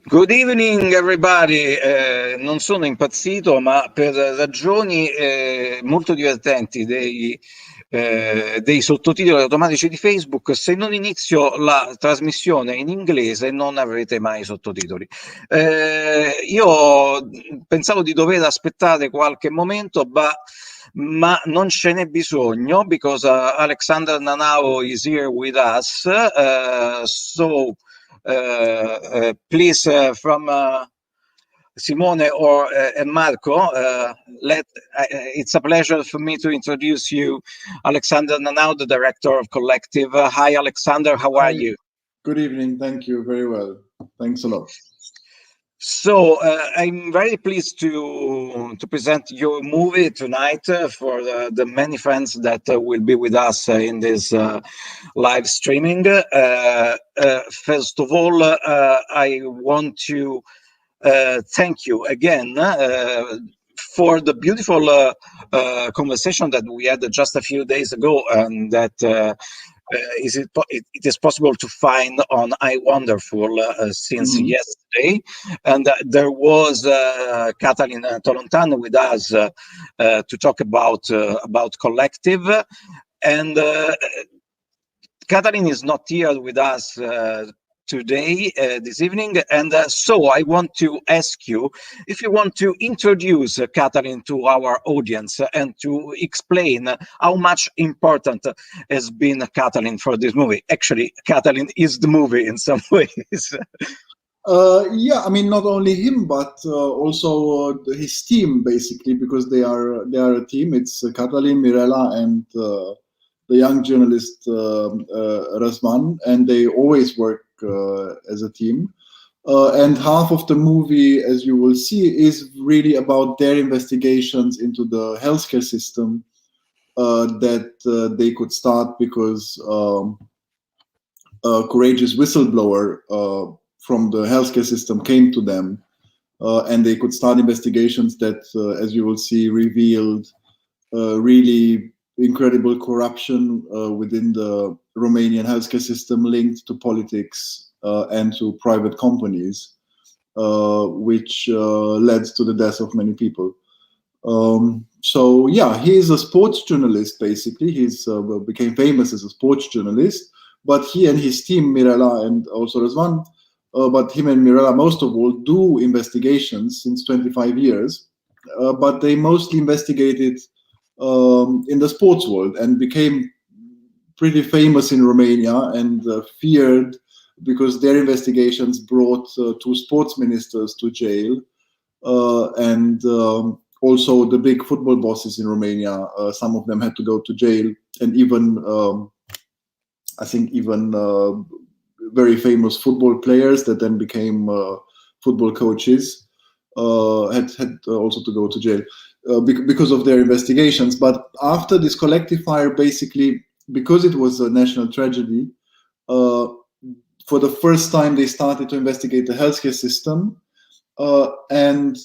Good evening everybody, non sono impazzito ma per ragioni molto divertenti dei sottotitoli automatici di Facebook, se non inizio la trasmissione in inglese non avrete mai sottotitoli. Io pensavo di dover aspettare qualche momento, ma non ce n'è bisogno, because Alexander Nanau is here with us, please, from Simone or and Marco, it's a pleasure for me to introduce you, Alexander Nanau, the director of Collective. Hi, Alexander. How are you? Good evening. Thank you. Very well. Thanks a lot. So I'm very pleased to present your movie tonight for the many friends that will be with us in this live streaming. First of all, I want to thank you again for the beautiful conversation that we had just a few days ago, and that it is possible to find on iWonderful since yesterday. And there was Katalin Tolontano with us to talk about Collective. And Katalin is not here with us today, this evening, and so I want to ask you if you want to introduce Katalin to our audience and to explain how much important has been Katalin for this movie. Actually, Katalin is the movie in some ways. Yeah, I mean, not only him, but also his team, basically, because they are a team. It's Katalin, Mirella, and the young journalist Razvan, and they always work as a team. And half of the movie, as you will see, is really about their investigations into the healthcare system that they could start because a courageous whistleblower from the healthcare system came to them, and they could start investigations that, as you will see, revealed really incredible corruption within the Romanian healthcare system linked to politics and to private companies, which led to the death of many people. So yeah, he is a sports journalist, basically. He's became famous as a sports journalist, but he and his team, Mirella and also Razvan, but him and Mirella most of all do investigations since 25 years, but they mostly investigated in the sports world and became pretty famous in Romania and feared because their investigations brought two sports ministers to jail and also the big football bosses in Romania. Some of them had to go to jail, and even I think even very famous football players that then became football coaches had also to go to jail because of their investigations. But after this collective fire, basically, because it was a national tragedy, for the first time they started to investigate the healthcare system, and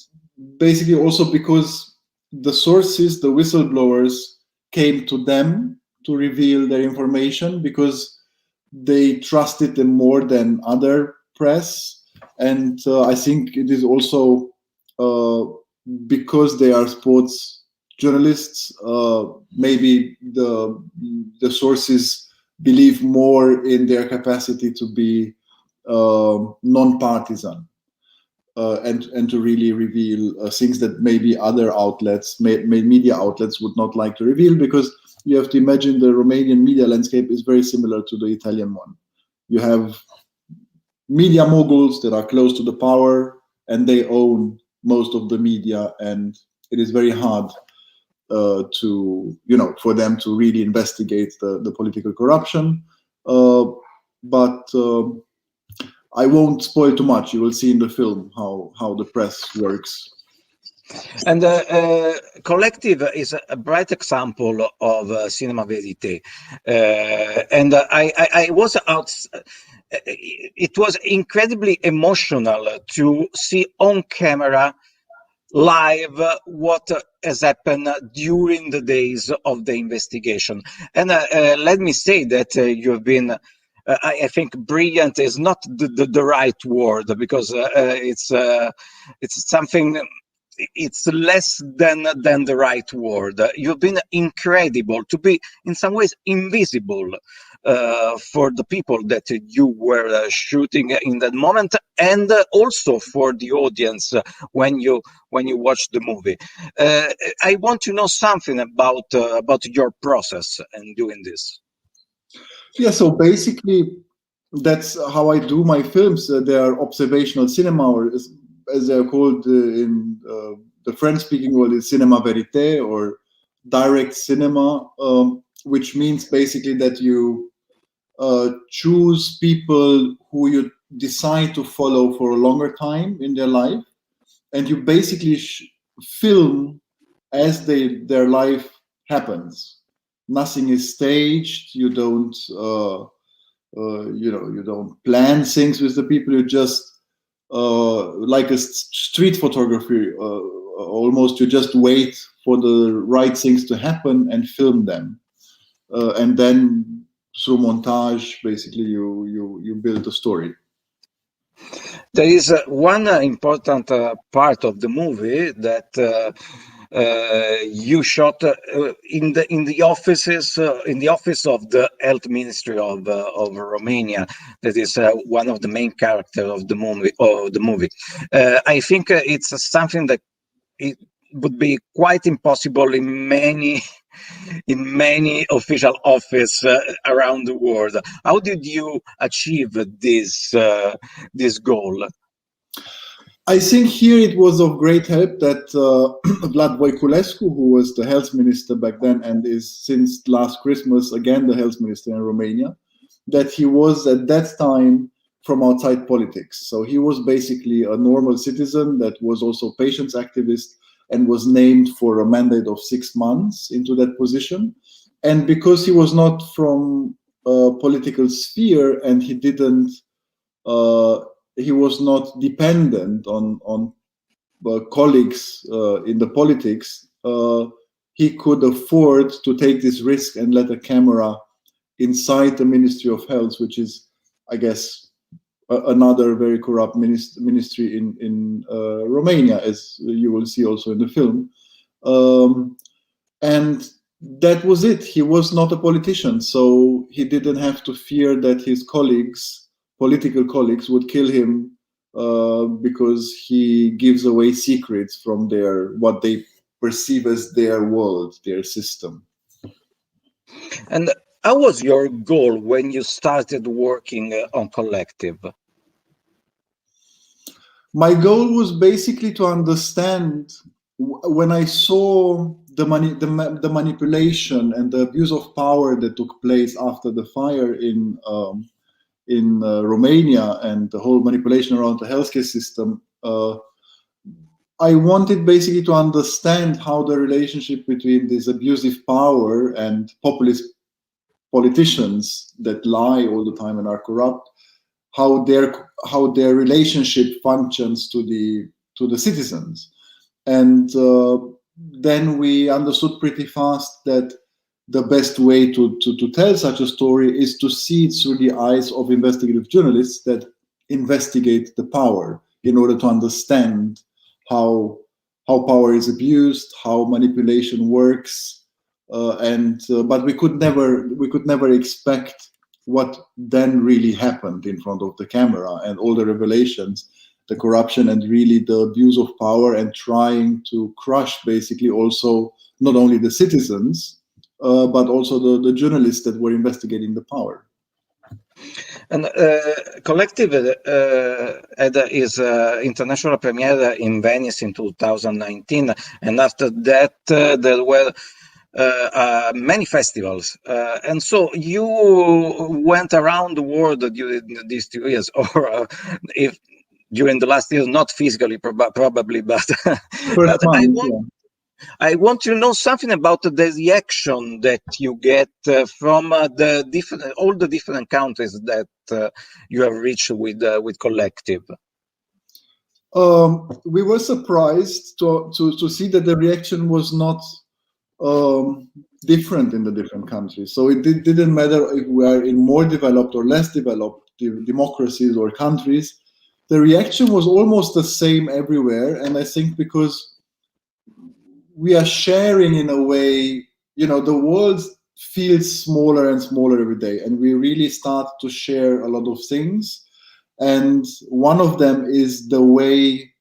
basically also because the sources, the whistleblowers, came to them to reveal their information because they trusted them more than other press. And I think it is also because they are sports journalists, maybe the sources believe more in their capacity to be non-partisan and to really reveal things that maybe other outlets, media outlets, would not like to reveal, because you have to imagine the Romanian media landscape is very similar to the Italian one. You have media moguls that are close to the power and they own most of the media, and it is very hard for them to really investigate the political corruption. But I won't spoil too much. You will see in the film how the press works. And Collective is a bright example of cinema verite. And I was out. It was incredibly emotional to see on camera live what has happened during the days of the investigation. And let me say that you've been I think brilliant is not the right word, because it's something. It's less than the right word. You've been incredible, to be in some ways invisible for the people that you were shooting in that moment, and also for the audience when you watch the movie. I want to know something about your process in doing this. Yeah, so basically, that's how I do my films. They are observational cinema, or as they are called in the French-speaking world, is cinema verité, or direct cinema, which means basically that you choose people who you decide to follow for a longer time in their life, and you basically film as their life happens. Nothing is staged. You don't you don't plan things with the people. You just like a street photography, almost. You just wait for the right things to happen and film them, and then through montage, basically, you build a story. There is one important part of the movie that you shot in the offices in the office of the Health Ministry of Romania. That is one of the main characters of the movie. I think it's something that it would be quite impossible in many official office around the world. How did you achieve this goal? I think here it was of great help that Vlad Voiculescu, who was the health minister back then and is since last Christmas again the health minister in Romania, that he was at that time from outside politics. So he was basically a normal citizen that was also patients activist and was named for a mandate of 6 months into that position. And because he was not from a political sphere and he was not dependent on colleagues in the politics, he could afford to take this risk and let a camera inside the Ministry of Health, which is, I guess, another very corrupt ministry in Romania, as you will see also in the film. And that was it. He was not a politician, so he didn't have to fear that his political colleagues, would kill him because he gives away secrets from what they perceive as their world, their system. And how was your goal when you started working on Collective? My goal was basically to understand, when I saw the manipulation and the abuse of power that took place after the fire in Romania, and the whole manipulation around the healthcare system, I wanted basically to understand how the relationship between this abusive power and populist politicians that lie all the time and are corrupt, how their relationship functions to the citizens. And then we understood pretty fast that the best way to tell such a story is to see it through the eyes of investigative journalists that investigate the power, in order to understand how power is abused, how manipulation works, but we could never expect what then really happened in front of the camera, and all the revelations, the corruption, and really the abuse of power, and trying to crush basically also not only the citizens, but also the journalists that were investigating the power. And Collective had his international premiere in Venice in 2019, and after that there were many festivals, and so you went around the world during these 2 years, or if during the last years, not physically probably, but, but I want to know something about the reaction that you get from all the different countries that you have reached with Collective. We were surprised to see that the reaction was not different in the different countries. So it didn't matter if we are in more developed or less developed democracies or countries. The reaction was almost the same everywhere. And I think because we are sharing in a way, the world feels smaller and smaller every day. And we really start to share a lot of things. And one of them is the way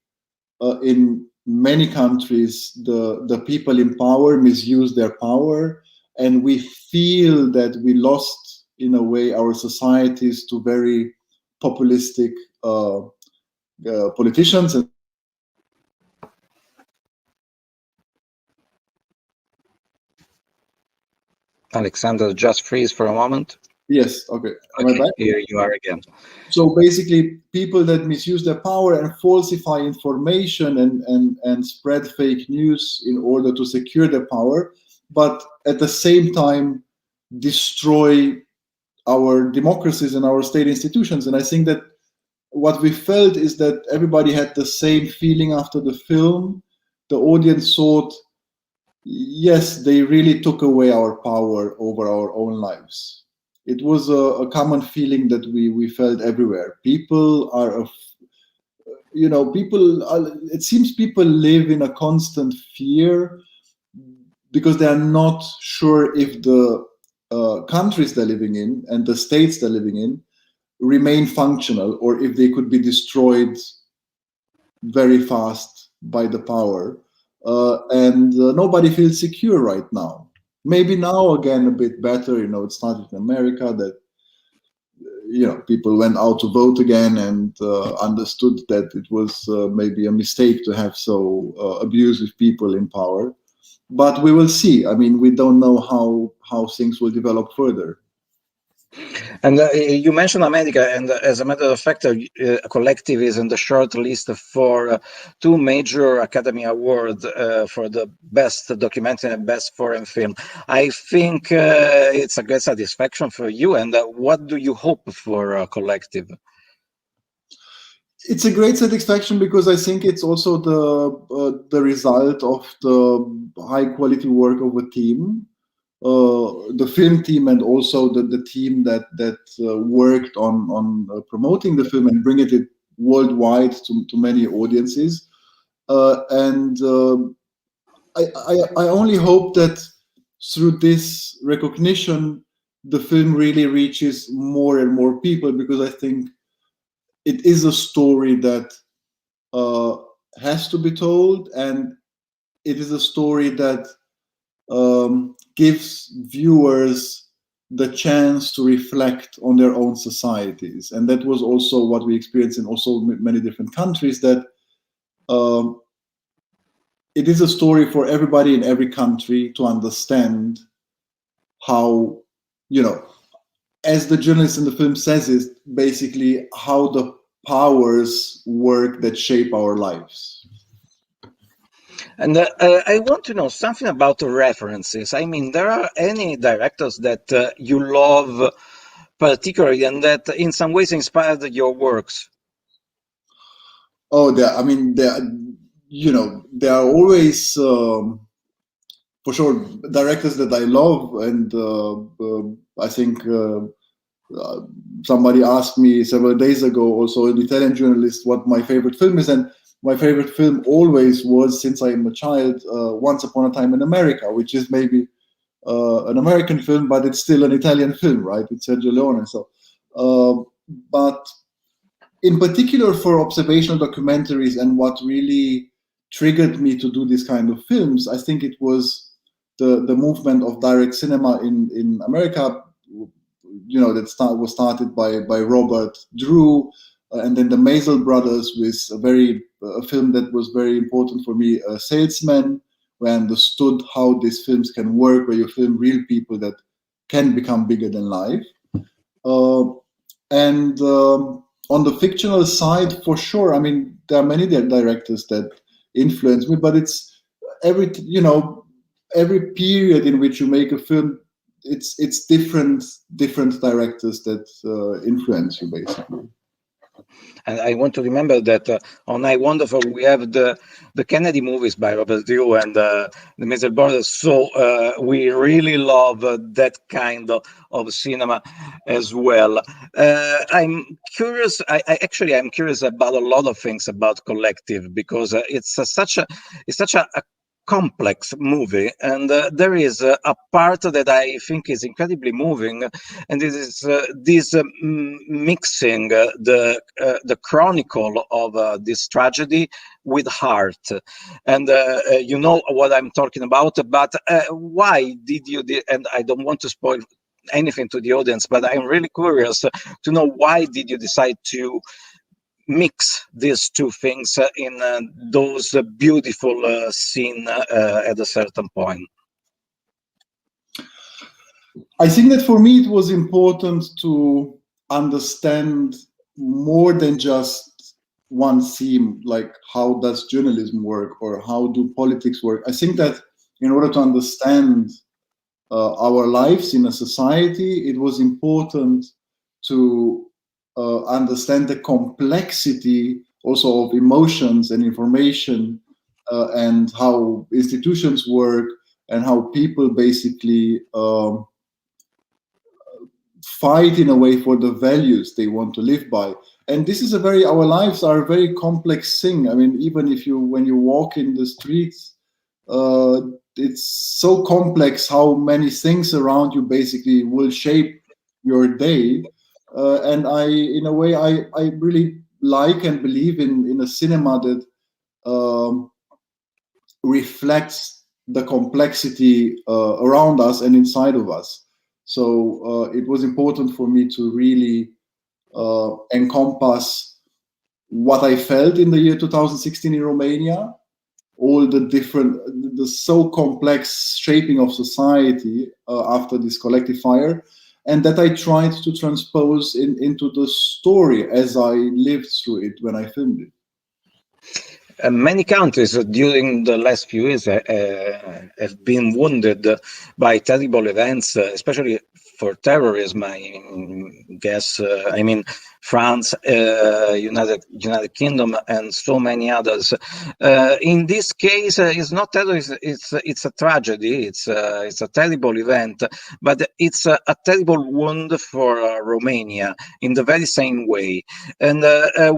in many countries the people in power misuse their power, and we feel that we lost in a way our societies to very populistic politicians. And Alexander, just freeze for a moment. yes, okay, am I Okay, back? here you are again. So basically, people that misuse their power and falsify information and spread fake news in order to secure their power, but at the same time destroy our democracies and our state institutions. And I think that what we felt is that everybody had the same feeling after the film. The audience thought, yes, they really took away our power over our own lives. It was a common feeling that we felt everywhere. People are, it seems people live in a constant fear because they are not sure if the countries they're living in and the states they're living in remain functional, or if they could be destroyed very fast by the power. And nobody feels secure right now. Maybe now again a bit better. It started in America that people went out to vote again and understood that it was maybe a mistake to have so abusive people in power. But we will see. I mean, we don't know how things will develop further. And you mentioned America, and as a matter of fact, Collective is in the short list for two major Academy Awards for the best documentary and best foreign film. I think it's a great satisfaction for you. And what do you hope for Collective? It's a great satisfaction because I think it's also the result of the high quality work of a team. The film team and also the team that worked on promoting the film and bringing it worldwide to many audiences. And I only hope that through this recognition, the film really reaches more and more people, because I think it is a story that has to be told, and it is a story that gives viewers the chance to reflect on their own societies. And that was also what we experienced in also many different countries, that it is a story for everybody in every country to understand how, as the journalist in the film says, is basically how the powers work that shape our lives. And I want to know something about the references. I mean, there are any directors that you love particularly and that in some ways inspired your works? Oh, there are always, for sure, directors that I love. And I think somebody asked me several days ago, also an Italian journalist, what my favorite film is. And my favorite film always was, since I am a child, Once Upon a Time in America, which is maybe an American film, but it's still an Italian film, right? It's Sergio Leone. So, but in particular for observational documentaries, and what really triggered me to do this kind of films, I think it was the movement of direct cinema in America. That was started by Robert Drew, and then the Maisel brothers with a film that was very important for me, Salesman, where I understood how these films can work, where you film real people that can become bigger than life. And on the fictional side, for sure, I mean, there are many directors that influence me, but it's every period in which you make a film, it's different directors that influence you, basically. And I want to remember that on I Wonderful we have the Kennedy movies by Robert Drew and the Mr. Borders. So we really love that kind of cinema as well. I'm curious. I'm curious about a lot of things about Collective because it's such a complex movie, and there is a part that I think is incredibly moving, and it is this mixing the chronicle of this tragedy with heart, and you know what I'm talking about. But why did you? And I don't want to spoil anything to the audience, but I'm really curious to know why did you decide to mix these two things in those beautiful scene at a certain point. I think that for me it was important to understand more than just one theme, like how does journalism work or how do politics work. I think that in order to understand our lives in a society, it was important to understand the complexity also of emotions and information and how institutions work and how people basically fight in a way for the values they want to live by. And this is our lives are a very complex thing. I mean, even when you walk in the streets, it's so complex how many things around you basically will shape your day. And in a way, I really like and believe in a cinema that reflects the complexity around us and inside of us. So it was important for me to really encompass what I felt in the year 2016 in Romania, all the so complex shaping of society after this collective fire, and that I tried to transpose into the story as I lived through it when I filmed it. Many countries during the last few years have been wounded by terrible events, especially for terrorism. I guess, I mean, France, United Kingdom, and so many others. In this case, it's not terrorism; it's a tragedy. It's a terrible event, but it's a terrible wound for Romania in the very same way. And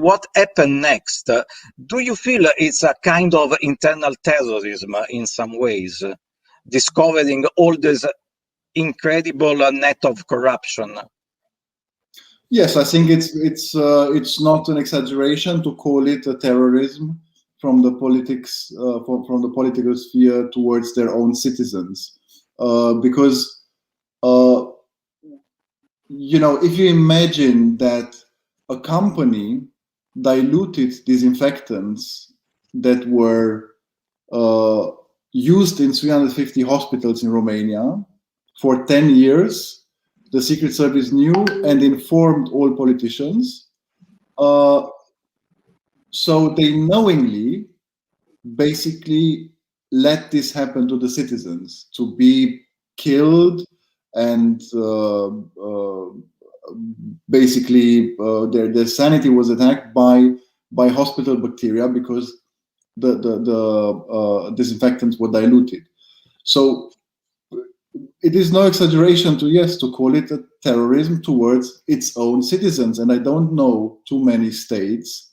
what happened next? Do you feel it's a kind of internal terrorism in some ways, discovering all this incredible net of corruption? Yes, I think it's not an exaggeration to call it a terrorism from the politics from the political sphere towards their own citizens, because if you imagine that a company diluted disinfectants that were used in 350 hospitals in Romania for 10 years. The Secret Service knew and informed all politicians. So they knowingly basically let this happen to the citizens, to be killed and basically their sanity was attacked by hospital bacteria because the disinfectants were diluted. So it is no exaggeration to call it a terrorism towards its own citizens. And I don't know too many states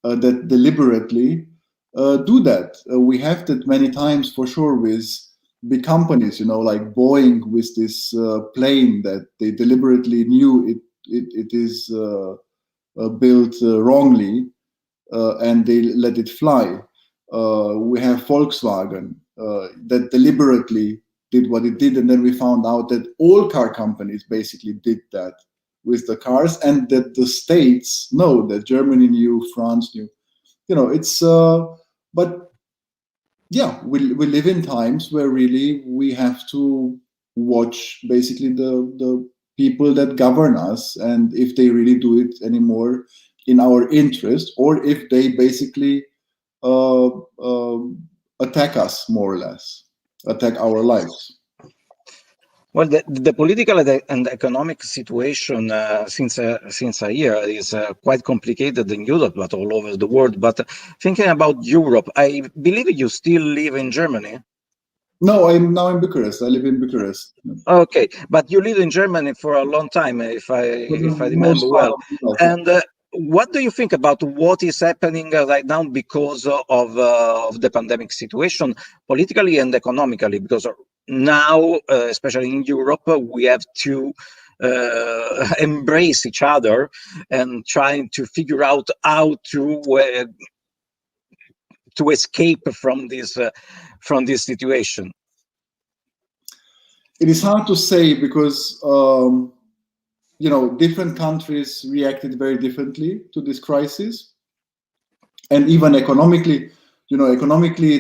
that deliberately do that. We have that many times for sure with big companies, like Boeing with this plane that they deliberately knew it is built wrongly and they let it fly. We have Volkswagen that deliberately did what it did, and then we found out that all car companies basically did that with the cars, and that the states know, that Germany knew, France knew. But yeah, we live in times where really we have to watch basically the people that govern us, and if they really do it anymore in our interest, or if they basically attack us, more or less, attack our lives. Well, the political and economic situation since a year is quite complicated in Europe, but all over the world. But thinking about Europe, I believe you still live in Germany. No, I'm now in Bucharest. I live in Bucharest. Okay, but you lived in Germany for a long time, For the if I remember most part well. of my life, yeah. And what do you think about what is happening right now because of the pandemic situation, politically and economically? Because now, especially in Europe, we have to embrace each other and trying to figure out how to escape from this situation. It is hard to say because different countries reacted very differently to this crisis, and even economically, economically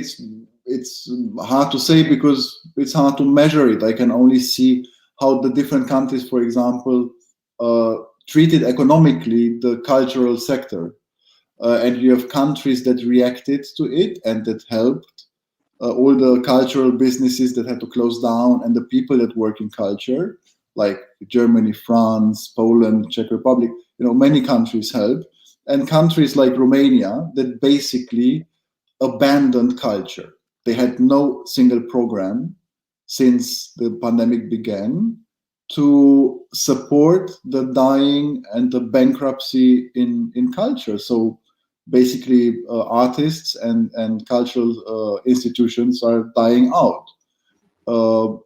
it's hard to say because it's hard to measure it. I can only see how the different countries, for example, treated economically the cultural sector, and you have countries that reacted to it and that helped all the cultural businesses that had to close down and the people that work in culture, like Germany, France, Poland, Czech Republic, many countries helped. And countries like Romania that basically abandoned culture. They had no single program since the pandemic began to support the dying and the bankruptcy in culture. So basically, artists and cultural institutions are dying out.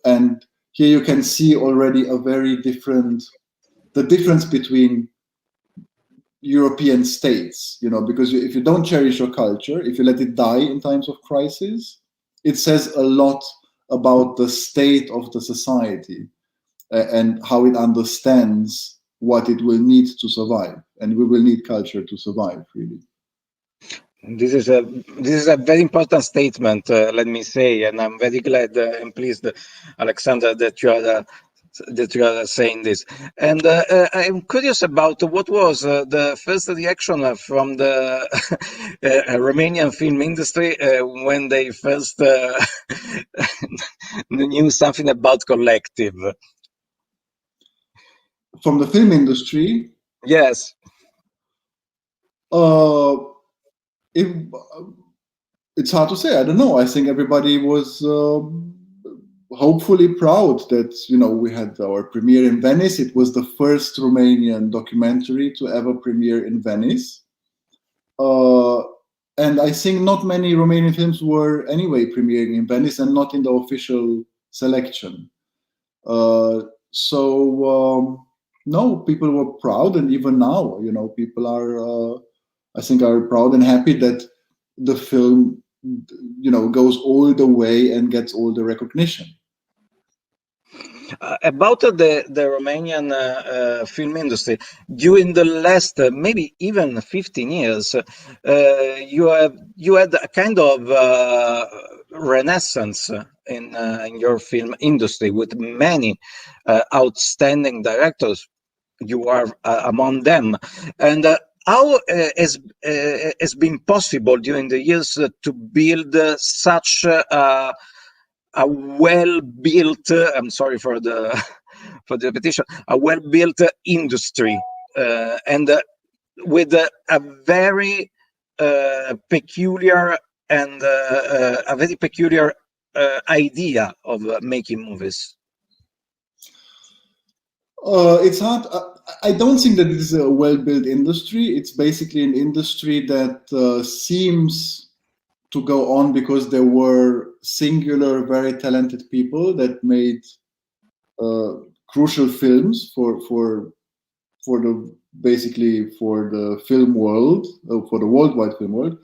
And here you can see already a very different, the difference between European states, because if you don't cherish your culture, if you let it die in times of crisis, it says a lot about the state of the society and how it understands what it will need to survive. And we will need culture to survive, really. This is a very important statement, let me say, and I'm very glad and pleased, Alexander, that you are saying this. And I'm curious about what was the first reaction from the Romanian film industry when they first knew something about collective. From the film industry, Yes. uh, it, it's hard to say. I don't know. I think everybody was hopefully proud that we had our premiere in Venice. It was the first Romanian documentary to ever premiere in Venice, and I think not many Romanian films were anyway premiering in Venice and not in the official selection. So no, people were proud, and even now, people are, I think, are proud and happy that the film, goes all the way and gets all the recognition. About the Romanian film industry, during the last maybe even 15 years, you had a kind of renaissance in your film industry with many outstanding directors. You are among them, and how has been possible during the years to build such a well-built, I'm sorry for the for the repetition, a well-built industry, and with a very peculiar and a very peculiar idea of making movies. It's hard. I don't think that it is a well-built industry. It's basically an industry that seems to go on because there were singular, very talented people that made crucial films for the basically for the film world, for the worldwide film world.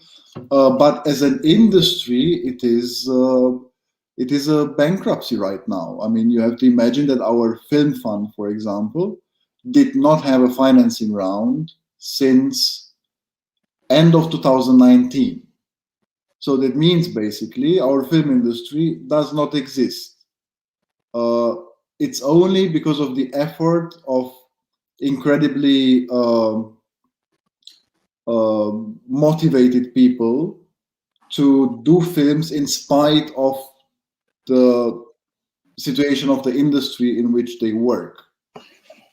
But as an industry, it is a bankruptcy right now. I mean, you have to imagine that our film fund, for example, did not have a financing round since end of 2019. So that means basically our film industry does not exist. It's only because of the effort of incredibly motivated people to do films in spite of the situation of the industry in which they work.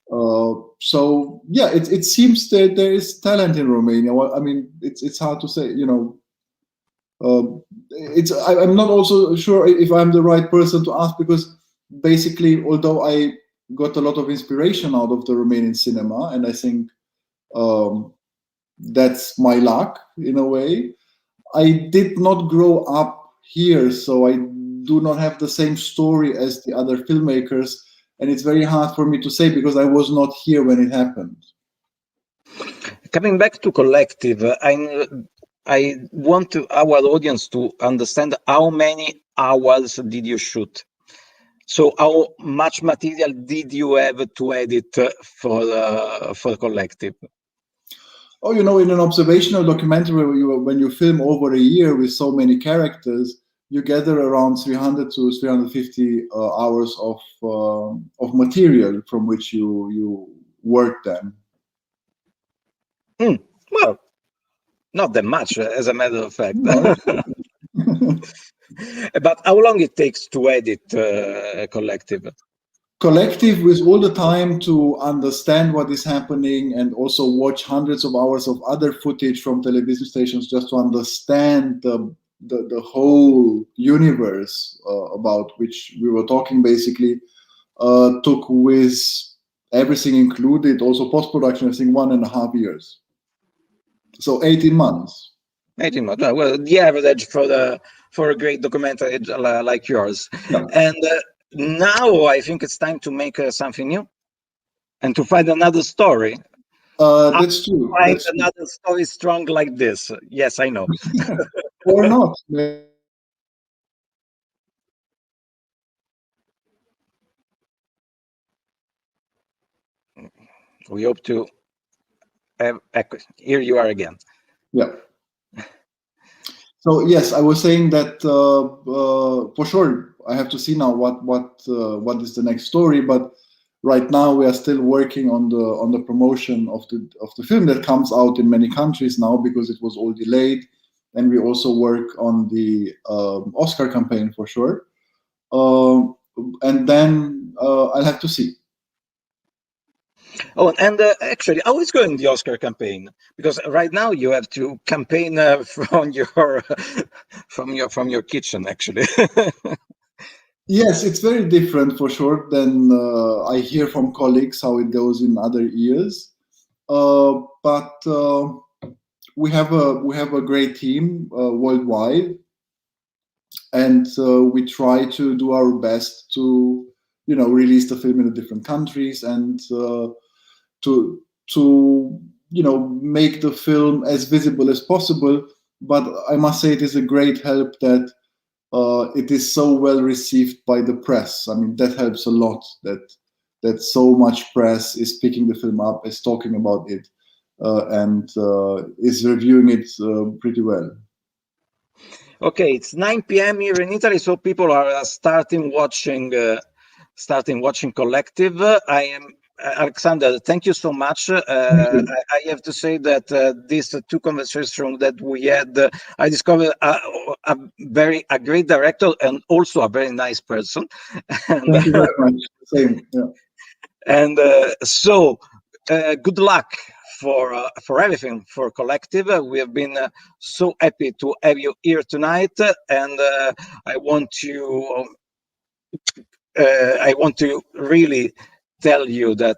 So yeah, it seems that there is talent in Romania. Well, I mean, it's hard to say, you know. I'm not also sure if I'm the right person to ask, because basically, although I got a lot of inspiration out of the Romanian cinema, and I think that's my luck in a way, I did not grow up here, so I do not have the same story as the other filmmakers, and it's very hard for me to say because I was not here when it happened. Coming back to Collective, I want our audience to understand how many hours did you shoot? So how much material did you have to edit for Collective? Oh, you know, in an observational documentary, when you film over a year with so many characters, you gather around 300 to 350 hours of material from which you work then. Well, not that much, as a matter of fact. No. But how long it takes to edit Collective? Collective, with all the time to understand what is happening and also watch hundreds of hours of other footage from television stations just to understand the whole universe about which we were talking, basically took, with everything included, also post-production, I think 1.5 years. So 18 months. 18 months. Well, the average for a great documentary like yours. Yeah. And now I think it's time to make something new and to find another story. That's true. Find another story strong like this. Yes, I know. Or not. We hope to have. Here you are again. Yeah. So yes, I was saying that for sure I have to see now what is the next story. But right now we are still working on the promotion of the film that comes out in many countries now because it was all delayed, and we also work on the Oscar campaign for sure. And then I'll have to see. Oh, and actually, how is going the Oscar campaign? Because right now you have to campaign from your kitchen, actually. Yes, it's very different for sure than I hear from colleagues how it goes in other years. But we have a great team worldwide, and we try to do our best to release the film in the different countries and to make the film as visible as possible. But I must say it is a great help that it is so well received by the press. I mean, that helps a lot, that so much press is picking the film up, is talking about it, and is reviewing it pretty well. Okay, it's 9 p.m. here in Italy, so people are starting watching Collective. I am Alexander. Thank you so much. I have to say that these two conversations that we had, I discovered a great director and also a very nice person. And, thank you very much. Same. Yeah. And so, good luck for everything for Collective. We have been so happy to have you here tonight, and I want to really tell you that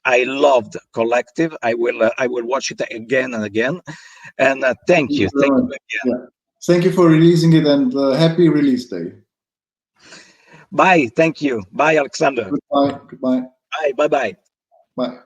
I loved Collective. I will watch it again and again, and thank you again. Yeah. Thank you for releasing it, and happy release day. Bye. Thank you. Bye, Alexander. Goodbye. Bye. Bye. Bye.